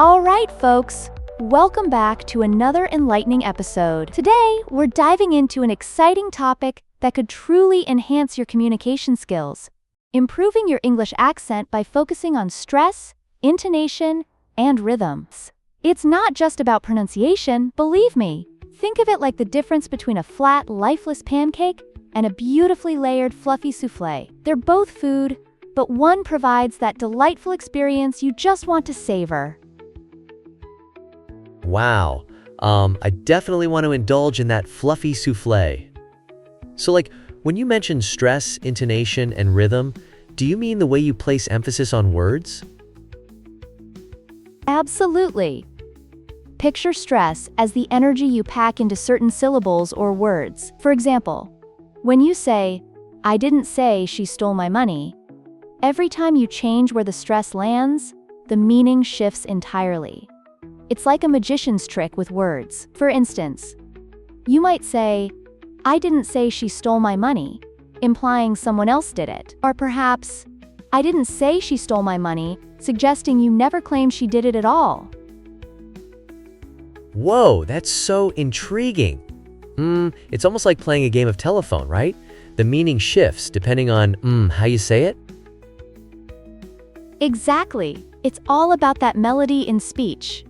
All right, folks. Welcome back to another enlightening episode. Today, we're diving into an exciting topic that could truly enhance your communication skills, improving your English accent by focusing on stress, intonation, and rhythms. It's not just about pronunciation, believe me. Think of it like the difference between a flat, lifeless pancake and a beautifully layered, fluffy souffle. They're both food, but one provides that delightful experience you just want to savor. Wow, I definitely want to indulge in that fluffy souffle. So when you mention stress, intonation, and rhythm, do you mean the way you place emphasis on words? Absolutely. Picture stress as the energy you pack into certain syllables or words. For example, when you say, "I didn't say she stole my money," every time you change where the stress lands, the meaning shifts entirely. It's like a magician's trick with words. For instance, you might say, "I didn't say she stole my money," implying someone else did it. Or perhaps, "I didn't say she stole my money," suggesting you never claimed she did it at all. Whoa, that's so intriguing. It's almost like playing a game of telephone, right? The meaning shifts depending on how you say it. Exactly. It's all about that melody in speech.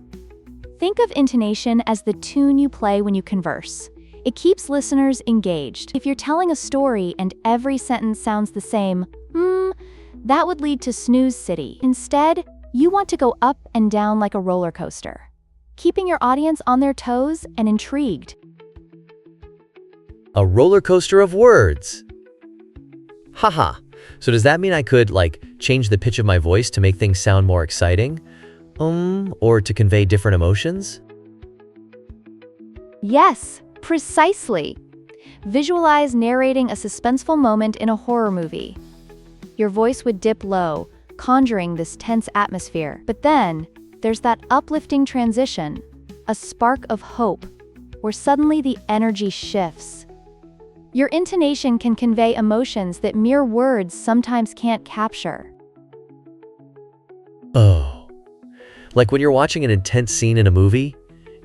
Think of intonation as the tune you play when you converse. It keeps listeners engaged. If you're telling a story and every sentence sounds the same, that would lead to snooze city. Instead, you want to go up and down like a roller coaster, keeping your audience on their toes and intrigued. A roller coaster of words. Haha. So does that mean I could, change the pitch of my voice to make things sound more exciting? Or to convey different emotions? Yes, precisely. Visualize narrating a suspenseful moment in a horror movie. Your voice would dip low, conjuring this tense atmosphere. But then, there's that uplifting transition, a spark of hope, where suddenly the energy shifts. Your intonation can convey emotions that mere words sometimes can't capture. Oh. Like when you're watching an intense scene in a movie,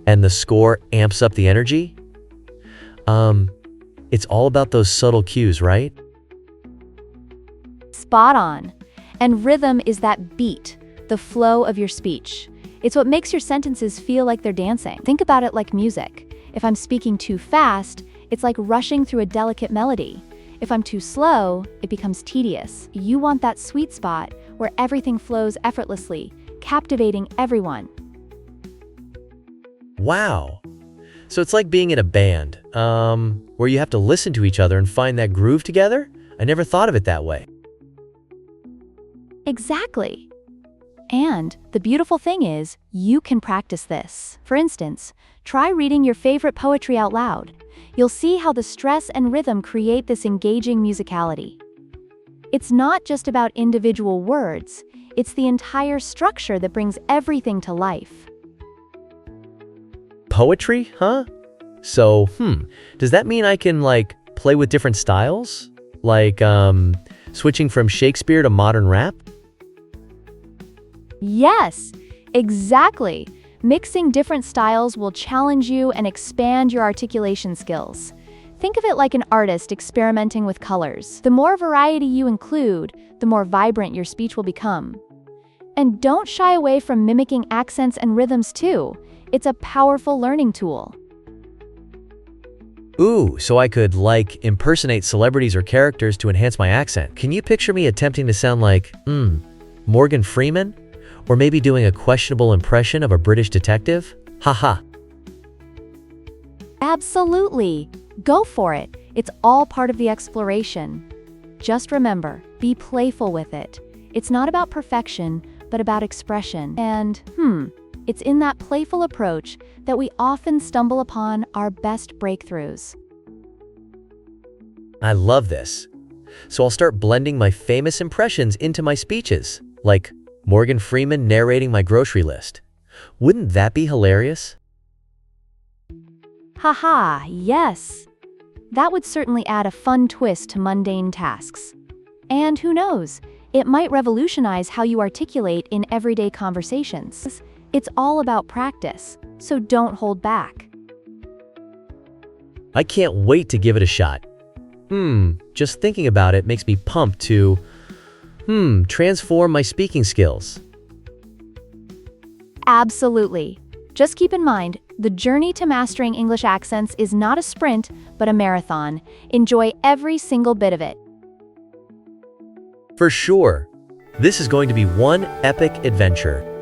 and the score amps up the energy? It's all about those subtle cues, right? Spot on. And rhythm is that beat, the flow of your speech. It's what makes your sentences feel like they're dancing. Think about it like music. If I'm speaking too fast, it's like rushing through a delicate melody. If I'm too slow, it becomes tedious. You want that sweet spot where everything flows effortlessly, captivating everyone. Wow. So it's like being in a band, where you have to listen to each other and find that groove together? I never thought of it that way. Exactly. And the beautiful thing is, you can practice this. For instance, try reading your favorite poetry out loud. You'll see how the stress and rhythm create this engaging musicality. It's not just about individual words, it's the entire structure that brings everything to life. Poetry, huh? So, does that mean I can, play with different styles? Switching from Shakespeare to modern rap? Yes, exactly. Mixing different styles will challenge you and expand your articulation skills. Think of it like an artist experimenting with colors. The more variety you include, the more vibrant your speech will become. And don't shy away from mimicking accents and rhythms too. It's a powerful learning tool. Ooh, so I could, impersonate celebrities or characters to enhance my accent. Can you picture me attempting to sound like, Morgan Freeman? Or maybe doing a questionable impression of a British detective? Haha. Absolutely. Go for it. It's all part of the exploration. Just remember, be playful with it. It's not about perfection, but about expression. And, it's in that playful approach that we often stumble upon our best breakthroughs. I love this. So I'll start blending my famous impressions into my speeches, like Morgan Freeman narrating my grocery list. Wouldn't that be hilarious? Haha, yes. That would certainly add a fun twist to mundane tasks. And who knows, it might revolutionize how you articulate in everyday conversations. It's all about practice, so don't hold back. I can't wait to give it a shot. Just thinking about it makes me pumped to, transform my speaking skills. Absolutely. Just keep in mind, the journey to mastering English accents is not a sprint, but a marathon. Enjoy every single bit of it. For sure. This is going to be one epic adventure.